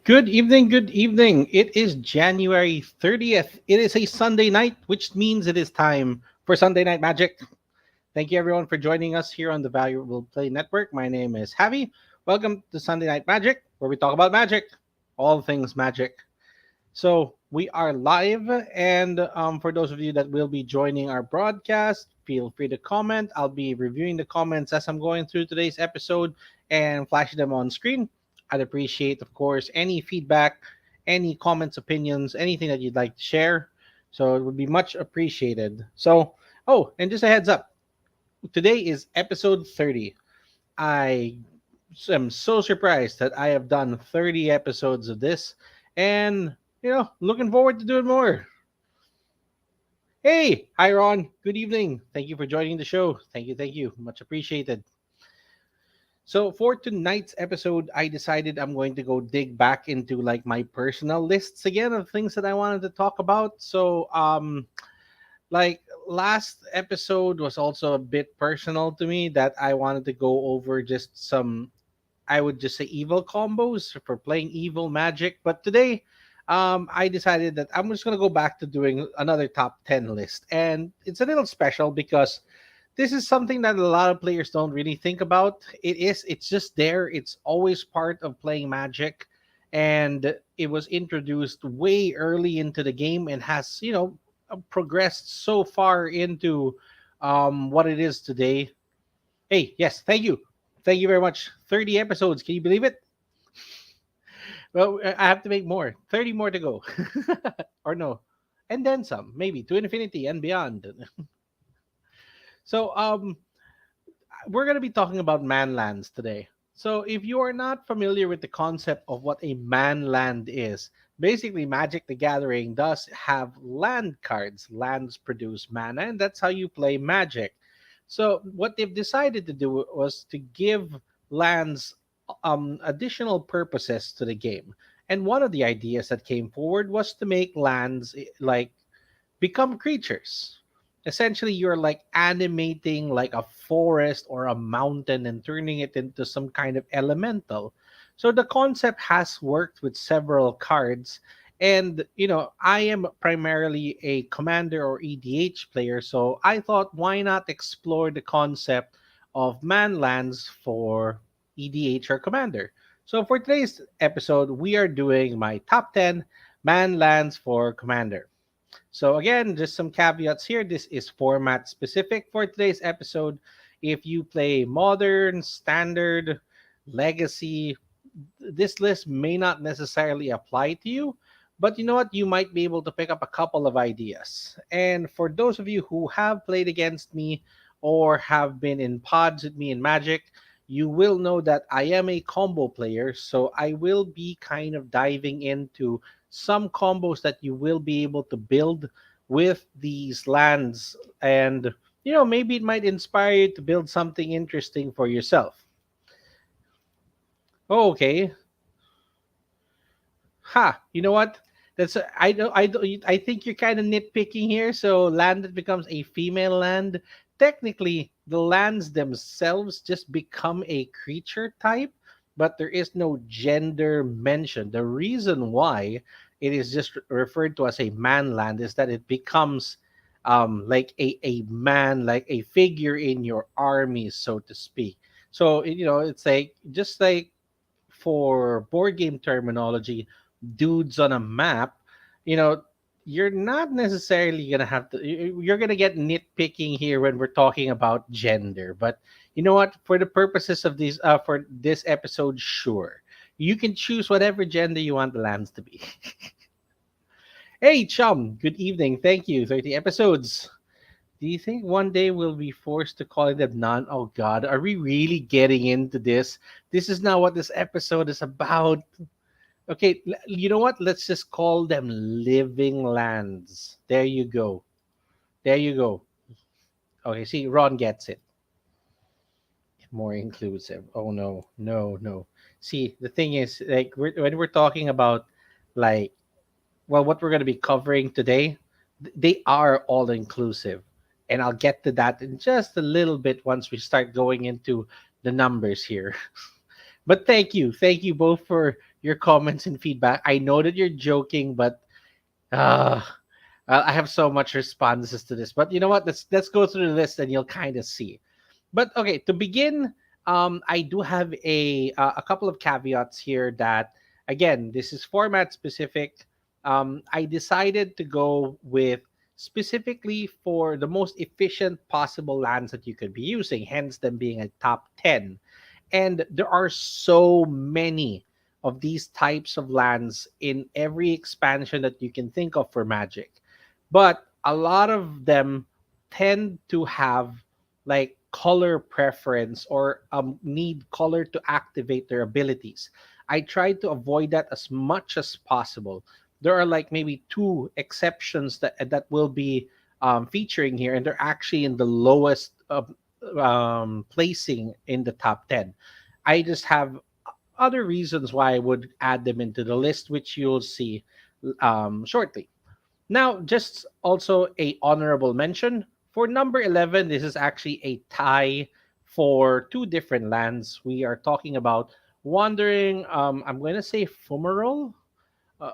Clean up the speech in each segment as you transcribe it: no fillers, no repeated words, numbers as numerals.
Good evening, good evening. It is January 30th. It is a Sunday night, which means it is time for Sunday Night Magic. Thank you everyone for joining us here on the Valuable Play Network. My name is Javi. Welcome to Sunday Night Magic, where we talk about magic, all things magic. So we are live, and for those of you that will be joining our broadcast, feel free to comment. I'll be reviewing the comments as I'm going through today's episode and flashing them on screen. I'd appreciate, of course, any feedback, any comments, opinions, anything that you'd like to share. So it would be much appreciated. So, oh, and just a heads up, today is episode 30. I am so surprised that I have done 30 episodes of this, and looking forward to doing more. Hey, hi Ron. Good evening. Thank you for joining the show. Thank you. Much appreciated. So for tonight's episode, I decided I'm going to go dig back into like my personal lists again of things that I wanted to talk about. So like last episode was also a bit personal to me that I wanted to go over just some, I would just say, evil combos for playing evil magic. But today, I decided that I'm just gonna go back to doing another top 10 list, and it's a little special because this is something that a lot of players don't really think about. It's just there. It's always part of playing Magic, and it was introduced way early into the game and has progressed so far into what it is today. Hey, yes, thank you very much. 30 episodes. Can you believe it? Well, I have to make more. 30 more to go. Or no. And then some, maybe to infinity and beyond. So, we're going to be talking about manlands today. So, if you are not familiar with the concept of what a manland is, basically Magic the Gathering does have land cards. Lands produce mana, and that's how you play Magic. So, what they've decided to do was to give lands additional purposes to the game. And one of the ideas that came forward was to make lands like become creatures. Essentially, you're like animating like a forest or a mountain and turning it into some kind of elemental. So the concept has worked with several cards. And, I am primarily a commander or EDH player. So I thought, why not explore the concept of manlands for EDH or commander? So for today's episode, we are doing my top 10 manlands for commander. So again, just some caveats here. This is format specific for today's episode. If you play modern, standard, legacy, this list may not necessarily apply to you, but you know what? You might be able to pick up a couple of ideas. And for those of you who have played against me or have been in pods with me in Magic, you will know that I am a combo player. So I will be kind of diving into some combos that you will be able to build with these lands. And, maybe it might inspire you to build something interesting for yourself. Oh, okay. Ha, you know what? I think you're kind of nitpicking here. So land that becomes a female land, technically the lands themselves just become a creature type, but there is no gender mentioned. The reason why it is just referred to as a man land is that it becomes like a man, like a figure in your army, so to speak. So it's like just like for board game terminology, dudes on a map, you know, you're not necessarily gonna have to. You're gonna get nitpicking here when we're talking about gender, but you know what? For the purposes of for this episode, sure, you can choose whatever gender you want the lands to be. Hey, chum. Good evening. Thank you. 30 episodes. Do you think one day we'll be forced to call them non? Oh God, are we really getting into this? This is not what this episode is about. Okay, you know what? Let's just call them living lands. There you go. There you go. Okay, see, Ron gets it. More inclusive. Oh no, no, no. See, the thing is, like, when we're talking about, like, well, what we're going to be covering today, they are all inclusive. And I'll get to that in just a little bit once we start going into the numbers here. But thank you both for your comments and feedback. I know that you're joking, but uh, I have so much responses to this. But you know what? Let's go through the list and you'll kind of see. But okay, to begin, I do have a couple of caveats here. That again, this is format specific. I decided to go with specifically for the most efficient possible lands that you could be using. Hence, them being a top 10. And there are so many of these types of lands in every expansion that you can think of for Magic. But a lot of them tend to have like color preference or need color to activate their abilities. I try to avoid that as much as possible. There are like maybe two exceptions that will be featuring here, and they're actually in the lowest placing in the top 10. I just have other reasons why I would add them into the list, which you'll see shortly. Now, just also a honorable mention for number 11. This is actually a tie for two different lands. We are talking about Wandering. I'm going to say Fumarole.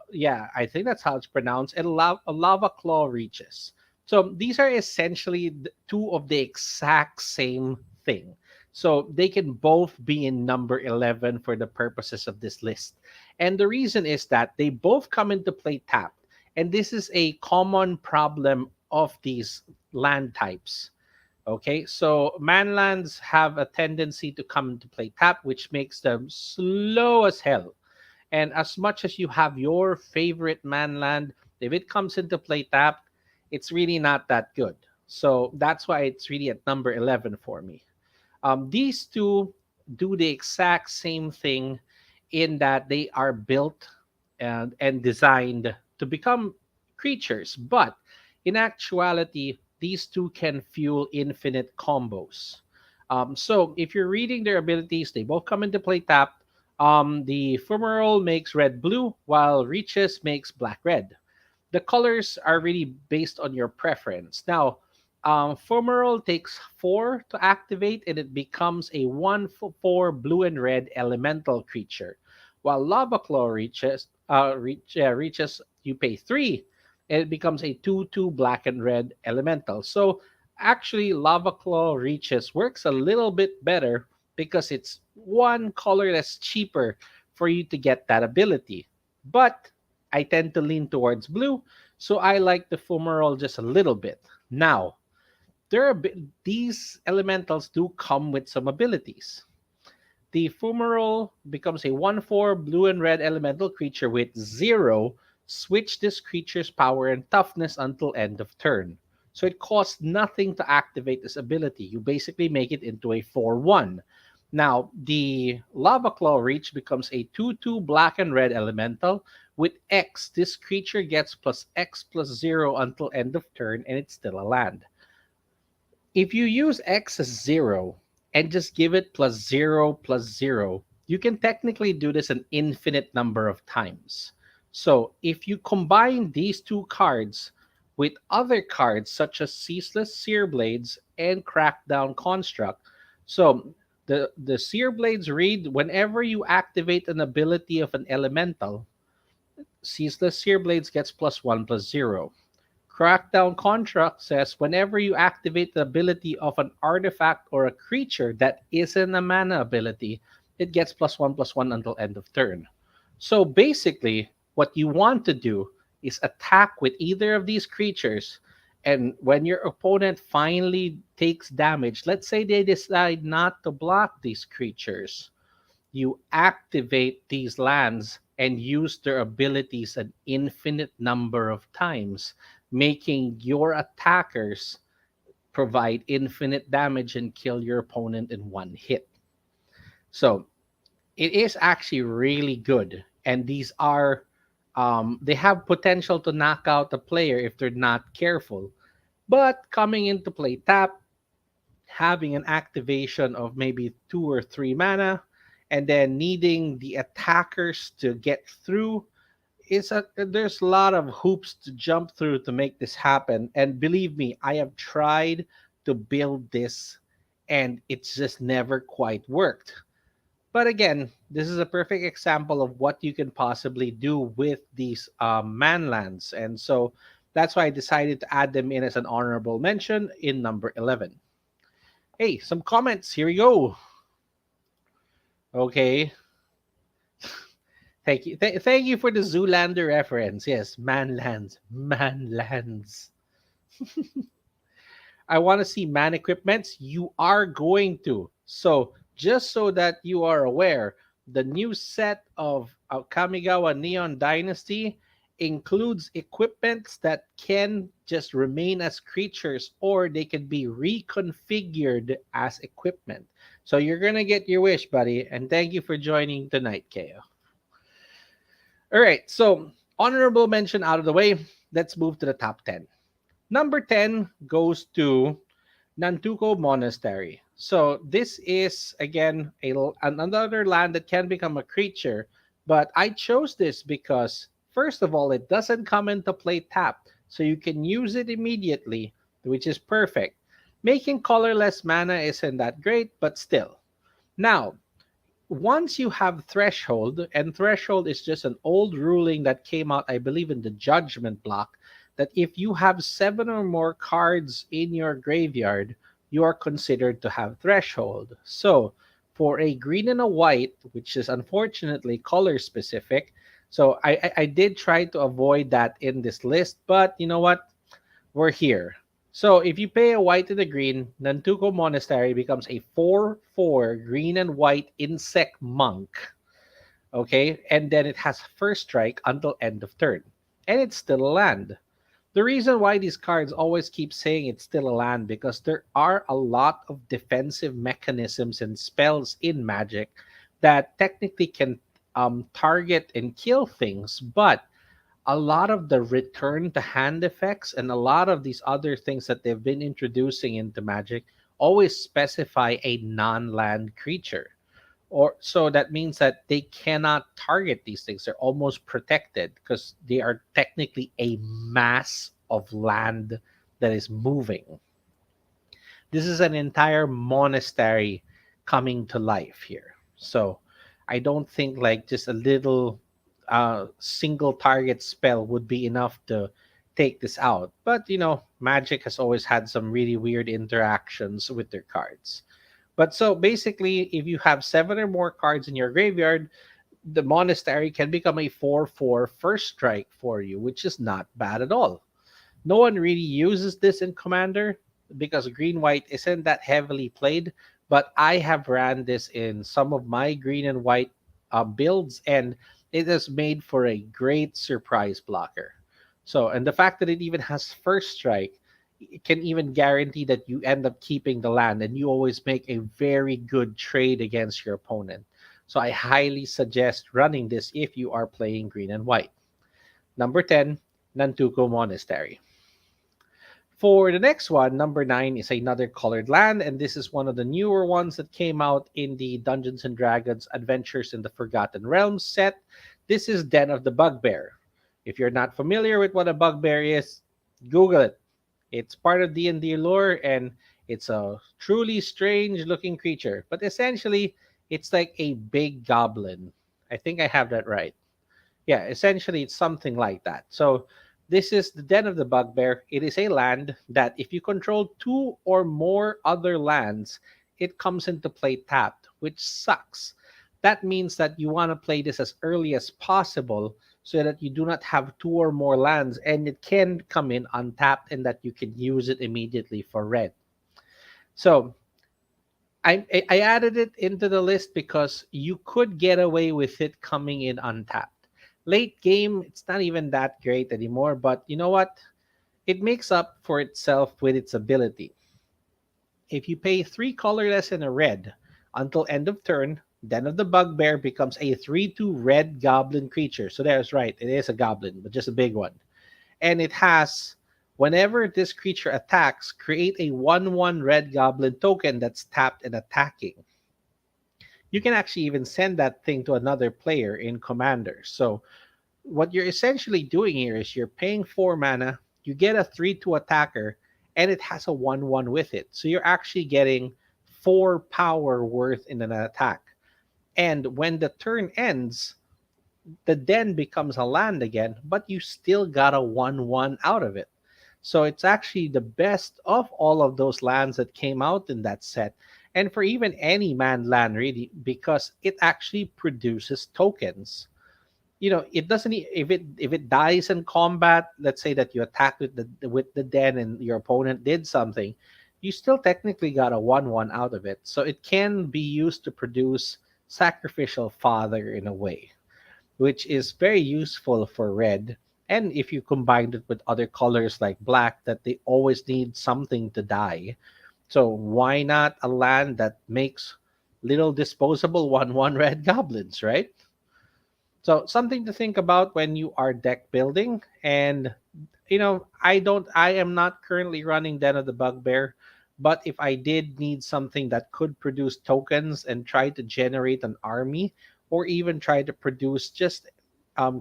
Yeah, I think that's how it's pronounced. And lava claw reaches. So these are essentially two of the exact same thing. So they can both be in number 11 for the purposes of this list. And the reason is that they both come into play tapped. And this is a common problem of these land types. Okay, so manlands have a tendency to come into play tapped, which makes them slow as hell. And as much as you have your favorite manland, if it comes into play tapped, it's really not that good. So that's why it's really at number 11 for me. These two do the exact same thing in that they are built and designed to become creatures, but in actuality, these two can fuel infinite combos. So if you're reading their abilities, they both come into play tapped. The Fumarole makes red blue, while Reaches makes black red. The colors are really based on your preference. Now, Fumarole takes 4 to activate, and it becomes a 1/4 blue and red elemental creature. While Lava Claw reaches, you pay 3, and it becomes a 2/2 black and red elemental. So actually, Lava Claw reaches works a little bit better because it's one color that's cheaper for you to get that ability. But I tend to lean towards blue, so I like the Fumarole just a little bit. Now, these elementals do come with some abilities. The Fumarole becomes a 1/4 blue and red elemental creature with 0. Switch this creature's power and toughness until end of turn. So it costs nothing to activate this ability. You basically make it into a 4/1. Now, the Lava Claw Reach becomes a 2/2 black and red elemental. With X, this creature gets plus X plus 0 until end of turn, and it's still a land. If you use X as 0 and just give it plus 0, you can technically do this an infinite number of times. So if you combine these two cards with other cards such as Ceaseless Sear Blades and Crackdown Construct, so the Sear Blades read whenever you activate an ability of an elemental, Ceaseless Sear Blades gets +1 plus 0. Crackdown Contract says whenever you activate the ability of an artifact or a creature that isn't a mana ability, it gets +1 plus 1 until end of turn. So basically, what you want to do is attack with either of these creatures. And when your opponent finally takes damage, let's say they decide not to block these creatures, you activate these lands and use their abilities an infinite number of times, making your attackers provide infinite damage and kill your opponent in one hit. So it is actually really good. And these are, they have potential to knock out the player if they're not careful. But coming into play tap, having an activation of maybe 2 or 3 mana, and then needing the attackers to get through, there's a lot of hoops to jump through to make this happen. And believe me, I have tried to build this and it's just never quite worked. But again, this is a perfect example of what you can possibly do with these man lands. And so that's why I decided to add them in as an honorable mention in number 11. Hey, some comments. Here we go. Okay. Thank you. Thank you for the Zoolander reference. Yes, man lands. Man lands. I want to see man equipments. You are going to. So, just so that you are aware, the new set of Kamigawa Neon Dynasty includes equipments that can just remain as creatures or they can be reconfigured as equipment. So, you're going to get your wish, buddy. And thank you for joining tonight, KO. All right. So, honorable mention out of the way. Let's move to the top 10. Number 10 goes to Nantuko Monastery. So this is again another land that can become a creature, but I chose this because first of all, it doesn't come into play tapped, so you can use it immediately, which is perfect. Making colorless mana isn't that great, but still. Now, once you have threshold, and threshold is just an old ruling that came out, I believe, in the judgment block, that if you have seven or more cards in your graveyard, you are considered to have threshold. So for a green and a white, which is unfortunately color specific, so I did try to avoid that in this list, but you know what, we're here. So if you pay a white and a green, Nantuko Monastery becomes a 4/4 green and white insect monk. Okay, and then it has first strike until end of turn. And it's still a land. The reason why these cards always keep saying it's still a land because there are a lot of defensive mechanisms and spells in Magic that technically can target and kill things, but a lot of the return to hand effects and a lot of these other things that they've been introducing into Magic always specify a non-land creature. Or so that means that they cannot target these things. They're almost protected because they are technically a mass of land that is moving. This is an entire monastery coming to life here. So I don't think like just a little single target spell would be enough to take this out. But you know, Magic has always had some really weird interactions with their cards. But so basically, if you have seven or more cards in your graveyard, the monastery can become a 4/4 first strike for you, which is not bad at all. No one really uses this in Commander because green white isn't that heavily played, but I have ran this in some of my green and white builds, and it has made for a great surprise blocker. So, and the fact that it even has first strike it can even guarantee that you end up keeping the land and you always make a very good trade against your opponent. So, I highly suggest running this if you are playing green and white. Number 10, Nantuko Monastery. For the next one, number 9 is another colored land, and this is one of the newer ones that came out in the Dungeons and Dragons Adventures in the Forgotten Realms set. This is Den of the Bugbear. If you're not familiar with what a bugbear is, Google it. It's part of D&D lore, and it's a truly strange looking creature. But essentially, it's like a big goblin. I think I have that right. Yeah, essentially it's something like that. So this is the Den of the Bugbear. It is a land that if you control two or more other lands, it comes into play tapped, which sucks. That means that you want to play this as early as possible so that you do not have two or more lands and it can come in untapped and that you can use it immediately for red. So I added it into the list because you could get away with it coming in untapped. Late game, it's not even that great anymore, but you know what? It makes up for itself with its ability. If you pay three colorless and a red until end of turn, Den of the Bugbear becomes a 3/2 red goblin creature. So there's right, it is a goblin, but just a big one. And it has whenever this creature attacks, create a 1/1 red goblin token that's tapped and attacking. You can actually even send that thing to another player in Commander. So what you're essentially doing here is you're paying 4 mana, you get a 3/2 attacker, and it has a 1/1 with it. So you're actually getting 4 power worth in an attack. And when the turn ends, the den becomes a land again, but you still got a 1/1 out of it. So it's actually the best of all of those lands that came out in that set. And for even any man land, really, because it actually produces tokens. It doesn't if it dies in combat. Let's say that you attacked with the den and your opponent did something, you still technically got a 1/1 out of it, so it can be used to produce sacrificial fodder in a way, which is very useful for red. And if you combine it with other colors like black, that they always need something to die, so why not a land that makes little disposable 1/1 red goblins, right? So something to think about when you are deck building. And I am not currently running Den of the Bugbear, but if I did need something that could produce tokens and try to generate an army, or even try to produce just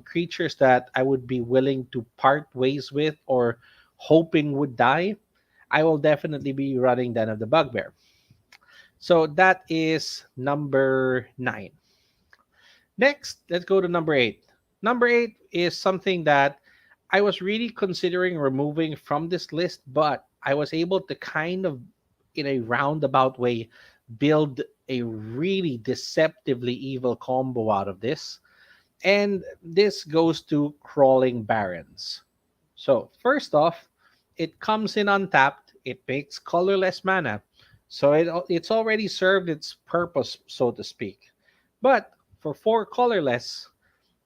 creatures that I would be willing to part ways with or hoping would die, I will definitely be running Den of the Bugbear. So that is number 9. Next, let's go to number 8. Number 8 is something that I was really considering removing from this list, but I was able to kind of, in a roundabout way, build a really deceptively evil combo out of this. And this goes to Crawling Barrens. So, first off, it comes in untapped, it makes colorless mana. So it's already served its purpose, so to speak. But for 4 colorless,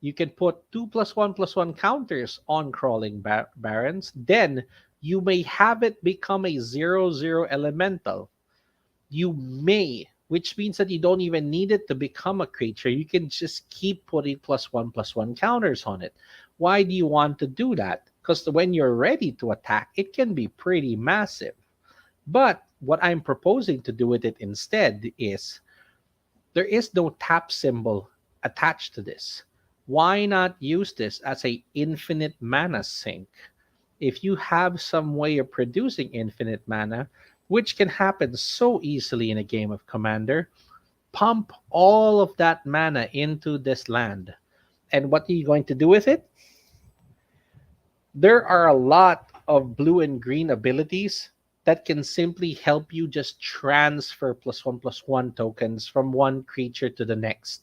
you can put 2+1+1 counters on Crawling Barrens. Then you may have it become a 0/0 elemental. You may, which means that you don't even need it to become a creature. You can just keep putting +1+1 counters on it. Why do you want to do that? Because when you're ready to attack, it can be pretty massive. But what I'm proposing to do with it instead is, there is no tap symbol attached to this. Why not use this as a infinite mana sink? If you have some way of producing infinite mana, which can happen so easily in a game of Commander, pump all of that mana into this land. And what are you going to do with it? There are a lot of blue and green abilities that can simply help you just transfer +1+1 tokens from one creature to the next.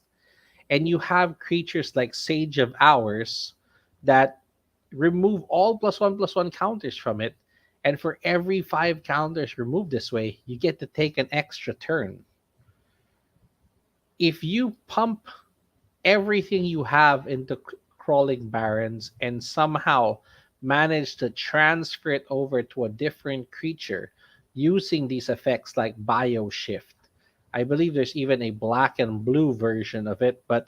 And you have creatures like Sage of Hours that remove all +1+1 counters from it. And for every 5 counters removed this way, you get to take an extra turn. If you pump everything you have into Crawling Barrens and somehow manage to transfer it over to a different creature using these effects like Bio Shift. I believe there's even a black and blue version of it, but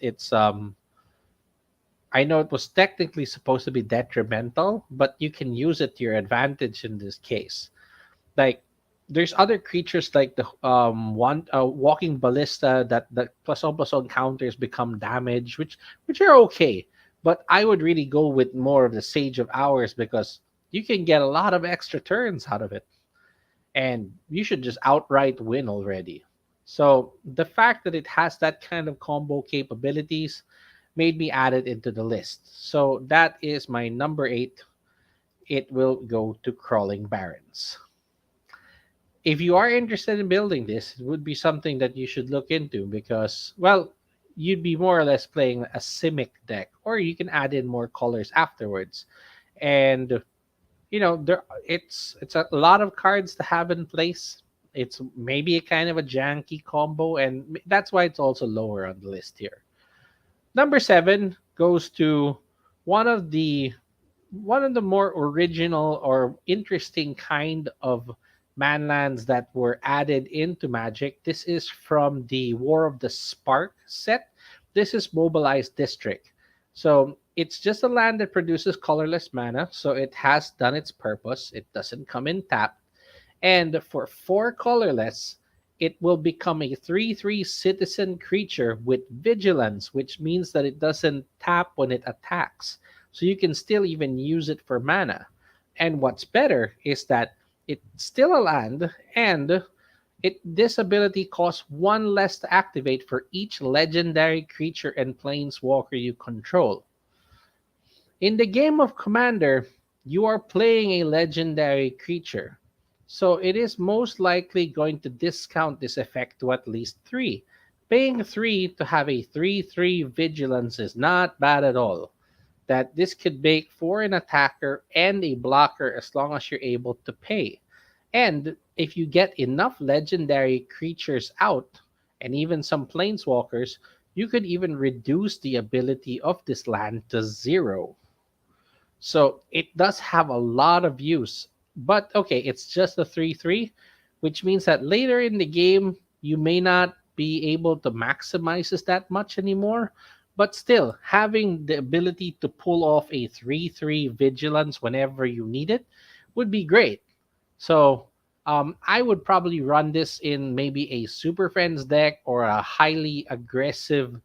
I know it was technically supposed to be detrimental, but you can use it to your advantage in this case. Like, there's other creatures like the one walking ballista that +1+1 counters become damage, which are okay. But I would really go with more of the Sage of Hours, because you can get a lot of extra turns out of it, and you should just outright win already. So the fact that it has that kind of combo capabilities made me add it into the list. So that is my number 8. It will go to Crawling Barrens. If you are interested in building this, it would be something that you should look into, because, well, you'd be more or less playing a Simic deck, or you can add in more colors afterwards. And it's a lot of cards to have in place. It's maybe a kind of a janky combo, and that's why it's also lower on the list here. Number 7 goes to one of the one of the more original or interesting kind of manlands that were added into Magic. This is from the War of the Spark set. This is Mobilized District. So it's just a land that produces colorless mana, so it has done its purpose. It doesn't come in tap. And for 4 colorless, it will become a 3/3 citizen creature with vigilance, which means that it doesn't tap when it attacks. So you can still even use it for mana. And what's better is that it's still a land, and This ability costs one less to activate for each legendary creature and planeswalker you control. In the game of Commander, you are playing a legendary creature, so it is most likely going to discount this effect to at least 3. Paying 3 to have a 3/3 vigilance is not bad at all. That this could make for an attacker and a blocker as long as you're able to pay. And if you get enough legendary creatures out, and even some planeswalkers, you could even reduce the ability of this land to 0. So it does have a lot of use. But okay, it's just a 3/3, which means that later in the game, you may not be able to maximize this that much anymore. But still, having the ability to pull off a 3/3 vigilance whenever you need it would be great. So I would probably run this in maybe a Super Friends deck or a highly aggressive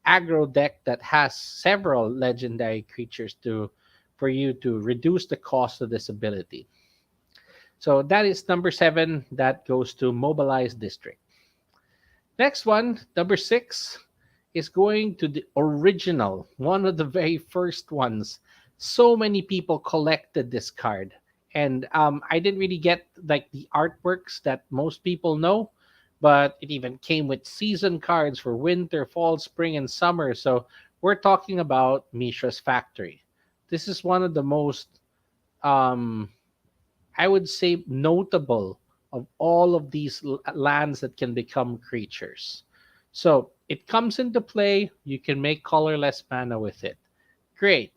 aggro deck that has several legendary creatures to for you to reduce the cost of this ability. So that is number 7. That goes to Mobilize District. Next one, number 6, is going to the original, one of the very first ones. So many people collected this card, and I didn't really get like the artworks that most people know, but it even came with season cards for winter, fall, spring, and summer. So we're talking about Mishra's Factory. This is one of the most, um, I would say, notable of all of these lands that can become creatures. So it comes into play. You can make colorless mana with it. Great.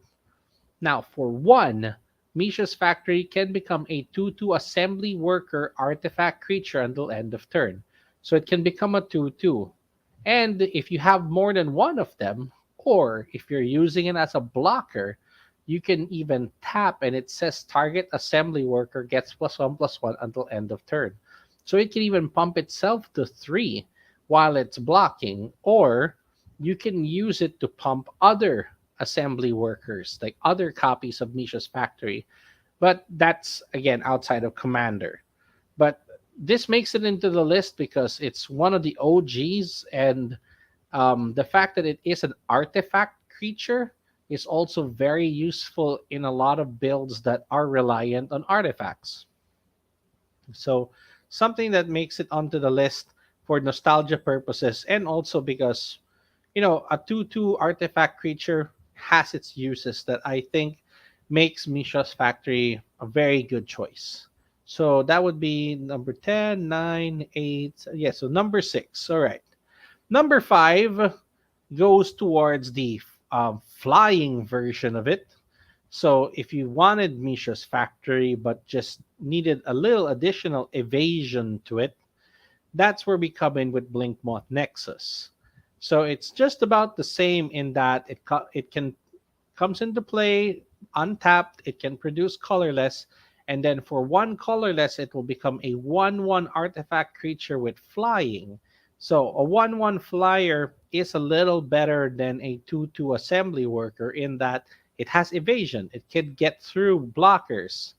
Now, for 1, Misha's Factory can become a 2/2 assembly worker artifact creature until end of turn. So it can become a 2/2. And if you have more than one of them, or if you're using it as a blocker, you can even tap and it says target assembly worker gets +1/+1 until end of turn. So it can even pump itself to 3 while it's blocking, or you can use it to pump other assembly workers, like other copies of Misha's Factory. But that's again outside of Commander. But this makes it into the list because it's one of the OGs, and the fact that it is an artifact creature is also very useful in a lot of builds that are reliant on artifacts. So, something that makes it onto the list for nostalgia purposes, and also because, a 2/2 artifact creature has its uses that I think makes Misha's Factory a very good choice. So that would be number 10, 9, 8. Yeah, so number 6. All right. Number 5 goes towards the flying version of it. So if you wanted Misha's Factory but just needed a little additional evasion to it, that's where we come in with Blink Moth Nexus. So it's just about the same in that it can comes into play untapped, it can produce colorless, and then for 1 colorless it will become a 1/1 artifact creature with flying. So a 1/1 flyer is a little better than a 2/2 assembly worker in that it has evasion. It can get through blockers.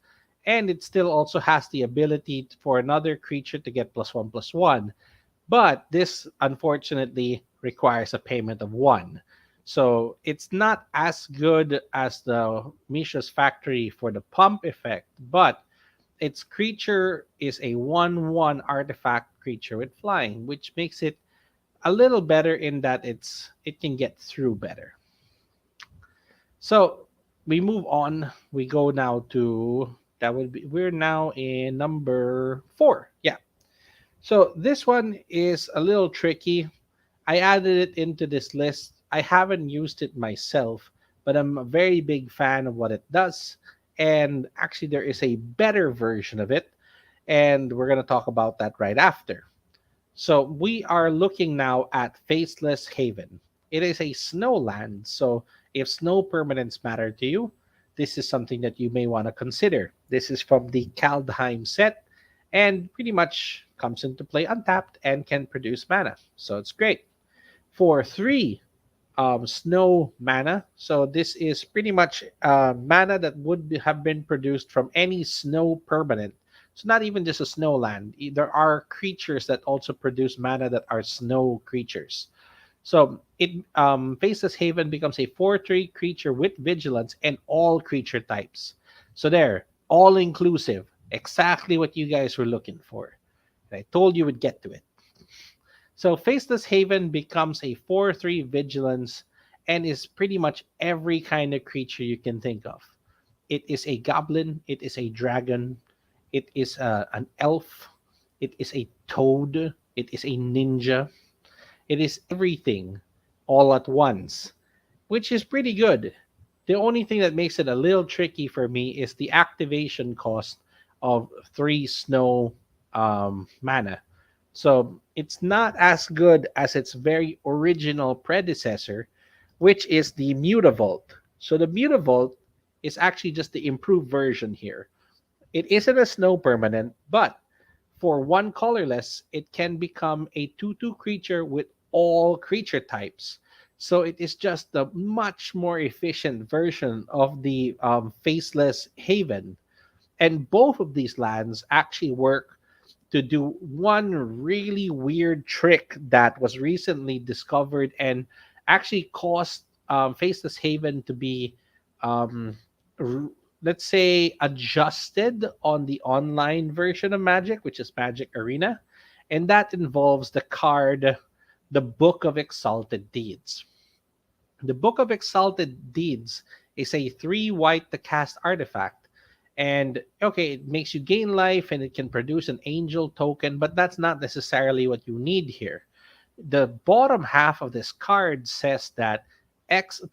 And it still also has the ability for another creature to get +1/+1. But this unfortunately requires a payment of 1. So it's not as good as the Misha's Factory for the pump effect, but its creature is a 1/1 artifact creature with flying, which makes it a little better in that it can get through better. So we move on. We go now to that would be we're now in number 4. Yeah. So this one is a little tricky. I added it into this list. I haven't used it myself, but I'm a very big fan of what it does. And actually, there is a better version of it. And we're going to talk about that right after. So we are looking now at Faceless Haven. It is a snowland. So if snow permanents matter to you, this is something that you may want to consider. This is from the Kaldheim set and pretty much comes into play untapped and can produce mana. So it's great. For 3 snow mana, so this is pretty much mana that would have been produced from any snow permanent. So not even just a snow land. There are creatures that also produce mana that are snow creatures. So it Faceless Haven becomes a 4/3 creature with vigilance and all creature types. So there, all inclusive, exactly what you guys were looking for. I told you would get to it. So Faceless Haven becomes a 4/3 vigilance and is pretty much every kind of creature you can think of. It is a goblin, it is a dragon, it is an elf, it is a toad, it is a ninja, it is everything all at once, which is pretty good. The only thing that makes it a little tricky for me is the activation cost of 3 snow mana. So it's not as good as its very original predecessor, which is the Mutavault. So the Mutavault is actually just the improved version here. It isn't a snow permanent, but for one colorless, it can become a 2/2 creature with all creature types. So it is just a much more efficient version of the Faceless Haven. And both of these lands actually work to do one really weird trick that was recently discovered and actually caused Faceless Haven to be, um, r- let's say, adjusted on the online version of Magic, which is Magic Arena. And that involves the card, the Book of Exalted Deeds. The Book of Exalted Deeds is a 3 white to cast artifact. And okay, it makes you gain life and it can produce an angel token, but that's not necessarily what you need here. The bottom half of this card says that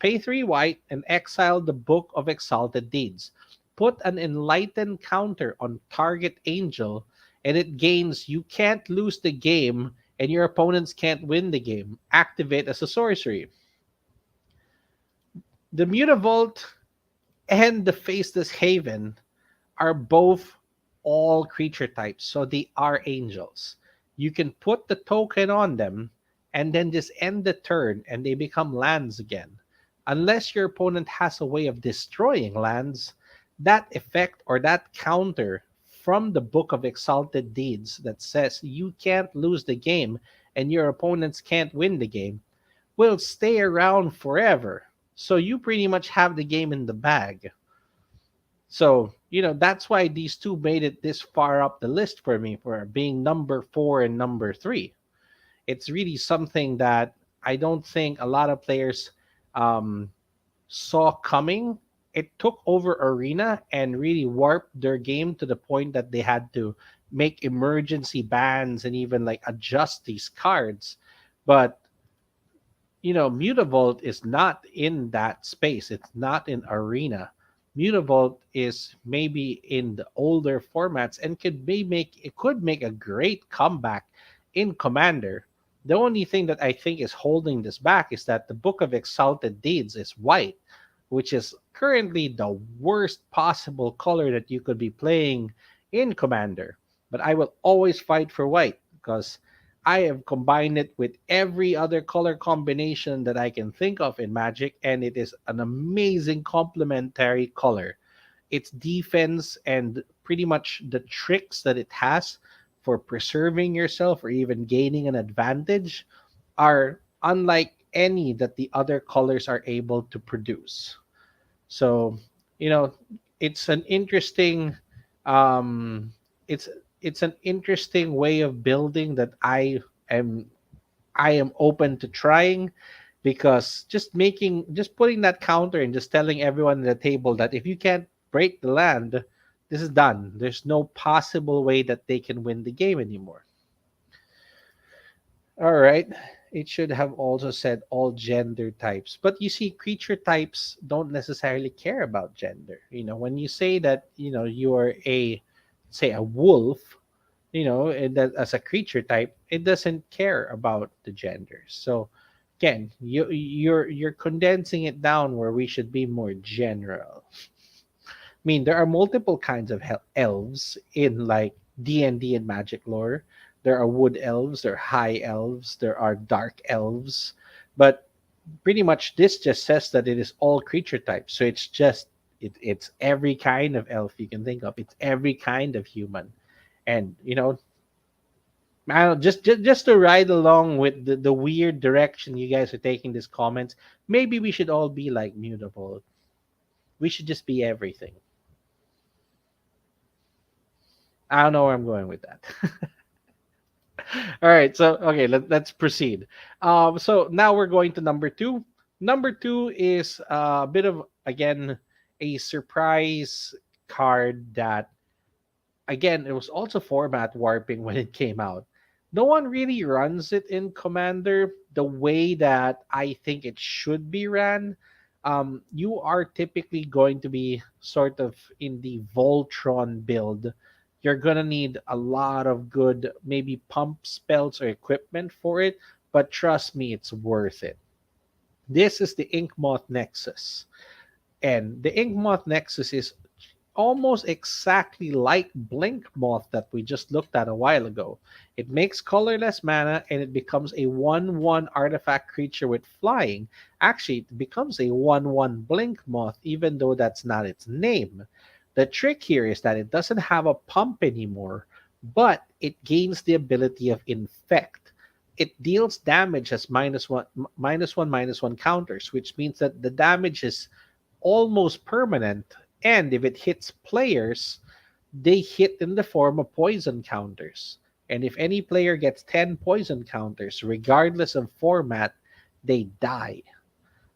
pay 3 white and exile the Book of Exalted Deeds. Put an enlightened counter on target angel, and it gains you can't lose the game and your opponents can't win the game. Activate as a sorcery. The Mutavault and the Faceless Haven are both all creature types, so they are angels. You can put the token on them and then just end the turn and they become lands again. Unless your opponent has a way of destroying lands, that effect or that counter from the Book of Exalted Deeds that says you can't lose the game and your opponents can't win the game will stay around forever. So you pretty much have the game in the bag. So, that's why these two made it this far up the list for me for being number 4 and number 3. It's really something that I don't think a lot of players um, saw coming. It took over Arena and really warped their game to the point that they had to make emergency bans and even like adjust these cards. But Mutavault is not in that space. It's not in Arena. Mutavault is maybe in the older formats and could make a great comeback in Commander. The only thing that I think is holding this back is that the Book of Exalted Deeds is white, which is currently the worst possible color that you could be playing in Commander. But I will always fight for white because I have combined it with every other color combination that I can think of in Magic, and it is an amazing complementary color. Its defense and pretty much the tricks that it has for preserving yourself or even gaining an advantage are unlike any that the other colors are able to produce. So, you know, it's an interesting um it's it's an interesting way of building that am I am open to trying because just putting that counter and just telling everyone at the table that if you can't break the land, this is done. There's no possible way that they can win the game anymore. All right. It should have also said all gender types. But you see, creature types don't necessarily care about gender. When you say that, you are say, a wolf, and that as a creature type, it doesn't care about the gender. So again, you're condensing it down where we should be more general. I mean, there are multiple kinds of elves in like D&D and Magic lore. There are wood elves, there are high elves, there are dark elves, but pretty much this just says that it is all creature types. So it's just it's every kind of elf you can think of. It's every kind of human. And I don't, just to ride along with the weird direction you guys are taking these comments, maybe we should all be like mutable. We should just be everything. I don't know where I'm going with that. All right, so okay, let's proceed. So now we're going to number two. Number two is a bit of, again, a surprise card that, again, it was also format warping when it came out. No one really runs it in Commander the way that I think it should be ran. You are typically going to be sort of in the Voltron build. You're gonna need a lot of good, maybe pump spells or equipment for it, but trust me, it's worth it. This is the Inkmoth Nexus. And the Inkmoth Nexus is almost exactly like Blink Moth that we just looked at a while ago. It makes colorless mana and it becomes a 1/1 artifact creature with flying. Actually, it becomes a 1/1 Blink Moth, even though that's not its name. The trick here is that it doesn't have a pump anymore, but it gains the ability of Infect. It deals damage as -1/-1 counters, which means that the damage is almost permanent, and if it hits players, they hit in the form of poison counters. And if any player gets 10 poison counters, regardless of format, they die.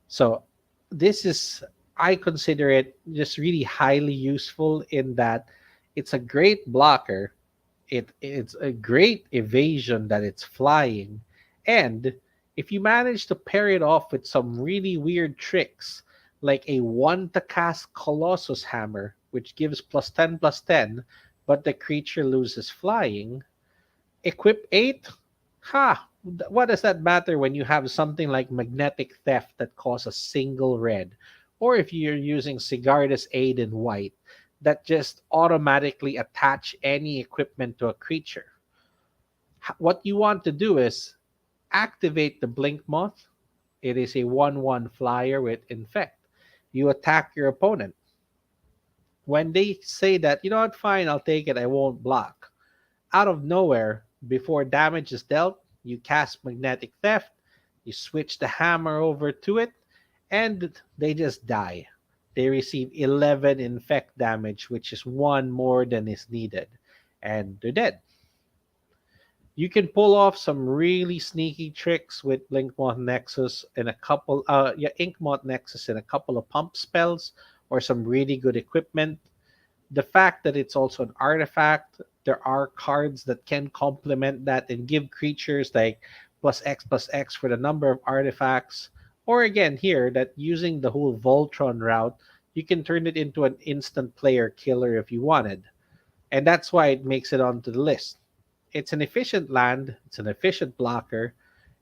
So this is, I consider it just really highly useful in that it's a great blocker. It's a great evasion that it's flying. And if you manage to pair it off with some really weird tricks, like a one to cast Colossus Hammer, which gives +10/+10, but the creature loses flying, equip 8, ha! What does that matter when you have something like Magnetic Theft that costs a single red? Or if you're using Sigarda's Aid in white, that just automatically attach any equipment to a creature. What you want to do is activate the Blink Moth. It is a 1/1 flyer with Infect. You attack your opponent. When they say that, you know what, fine, I'll take it, I won't block. Out of nowhere, before damage is dealt, you cast Magnetic Theft, you switch the hammer over to it, and they just die. They receive 11 infect damage, which is one more than is needed, and they're dead. You can pull off some really sneaky tricks with Blinkmoth Nexus and Inkmoth Nexus and a couple of pump spells or some really good equipment. The fact that it's also an artifact, there are cards that can complement that and give creatures like +X/+X for the number of artifacts. Or again, here, that using the whole Voltron route, you can turn it into an instant player killer if you wanted. And that's why it makes it onto the list. It's an efficient land, it's an efficient blocker,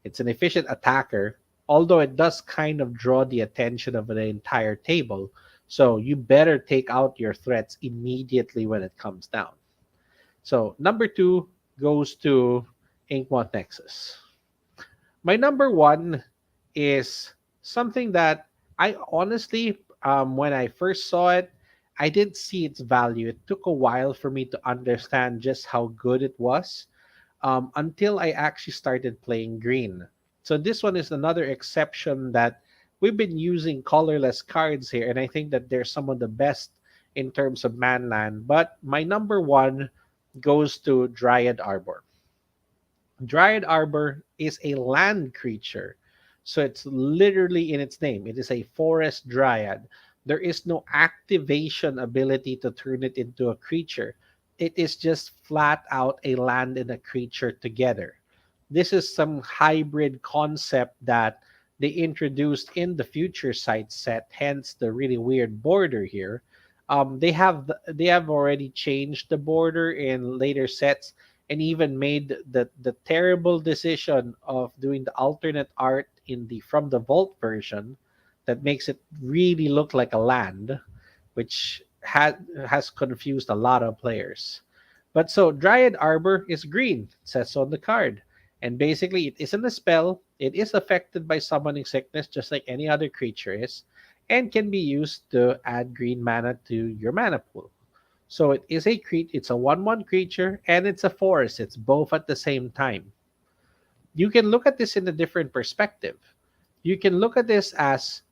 it's an efficient attacker, although it does kind of draw the attention of the entire table. So you better take out your threats immediately when it comes down. So number two goes to Inkmoth Nexus. My number one is something that I honestly, when I first saw it, I didn't see its value. It took a while for me to understand just how good it was, until I actually started playing green. So this one is another exception that we've been using colorless cards here, and I think that they're some of the best in terms of manland. But my number one goes to Dryad Arbor. Dryad Arbor is a land creature. So it's literally in its name. It is a forest dryad. There is no activation ability to turn it into a creature. It is just flat out a land and a creature together. This is some hybrid concept that they introduced in the Future Sight set, hence the really weird border here. They have already changed the border in later sets and even made the terrible decision of doing the alternate art in the from the vault version that makes it really look like a land, which has confused a lot of players. But so Dryad Arbor is green, it says on the card. And basically it isn't a spell, it is affected by summoning sickness just like any other creature is, and can be used to add green mana to your mana pool. So it's a 1/1 creature and it's a forest. It's both at the same time. You can look at this in a different perspective. You can look at this as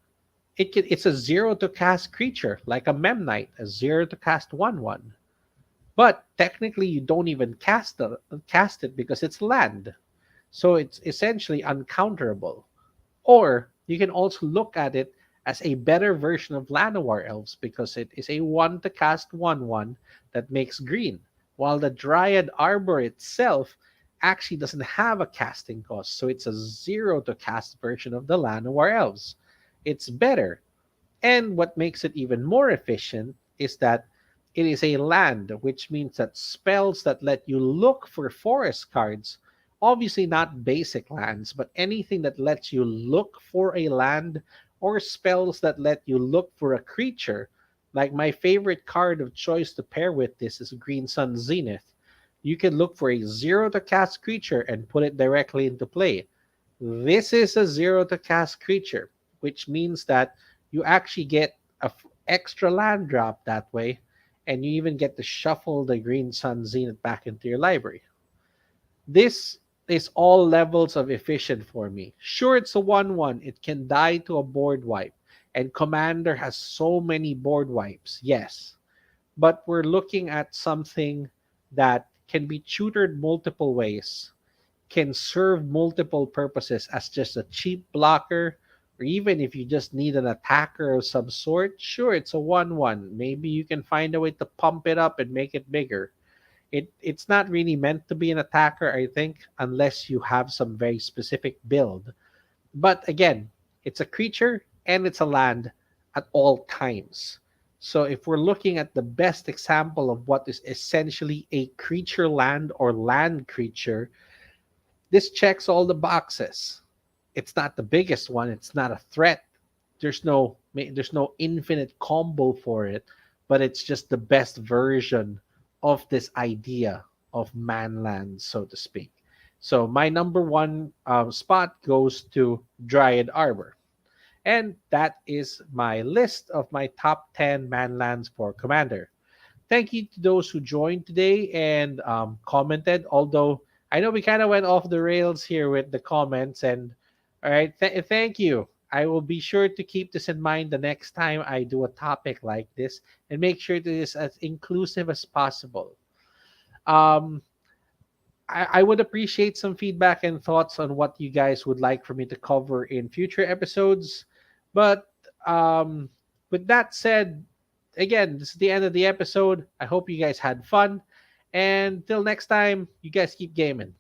it's a 0 to cast creature, like a Memnite, a 0 to cast 1/1. But technically you don't even cast it because it's land. So it's essentially uncounterable. Or you can also look at it as a better version of Llanowar Elves because it is a 1 to cast 1/1 that makes green, while the Dryad Arbor itself actually doesn't have a casting cost, so it's a 0 to cast version of the Llanowar Elves. It's better, and what makes it even more efficient is that it is a land, which means that spells that let you look for forest cards, obviously not basic lands, but anything that lets you look for a land or spells that let you look for a creature. Like my favorite card of choice to pair with this is Green Sun Zenith. You can look for a 0 to cast creature and put it directly into play. This is a 0 to cast creature, which means that you actually get extra land drop that way, and you even get to shuffle the Green Sun Zenith back into your library. This is all levels of efficient for me. Sure, it's a 1/1, it can die to a board wipe, and Commander has so many board wipes, yes. But we're looking at something that can be tutored multiple ways, can serve multiple purposes as just a cheap blocker, or even if you just need an attacker of some sort. Sure, it's a 1/1. Maybe you can find a way to pump it up and make it bigger. It's not really meant to be an attacker, I think, unless you have some very specific build. But again, it's a creature and it's a land at all times. So if we're looking at the best example of what is essentially a creature land or land creature, this checks all the boxes. It's not the biggest one, it's not a threat. There's no infinite combo for it, but it's just the best version of this idea of manland, so to speak. So my number one spot goes to Dryad Arbor. And that is my list of my top 10 manlands for Commander. Thank you to those who joined today and commented. Although I know we kind of went off the rails here with the comments, and all right, thank you. I will be sure to keep this in mind the next time I do a topic like this and make sure it is as inclusive as possible. Um, I would appreciate some feedback and thoughts on what you guys would like for me to cover in future episodes. But um, with that said, again, this is the end of the episode. I hope you guys had fun. And till next time, you guys keep gaming.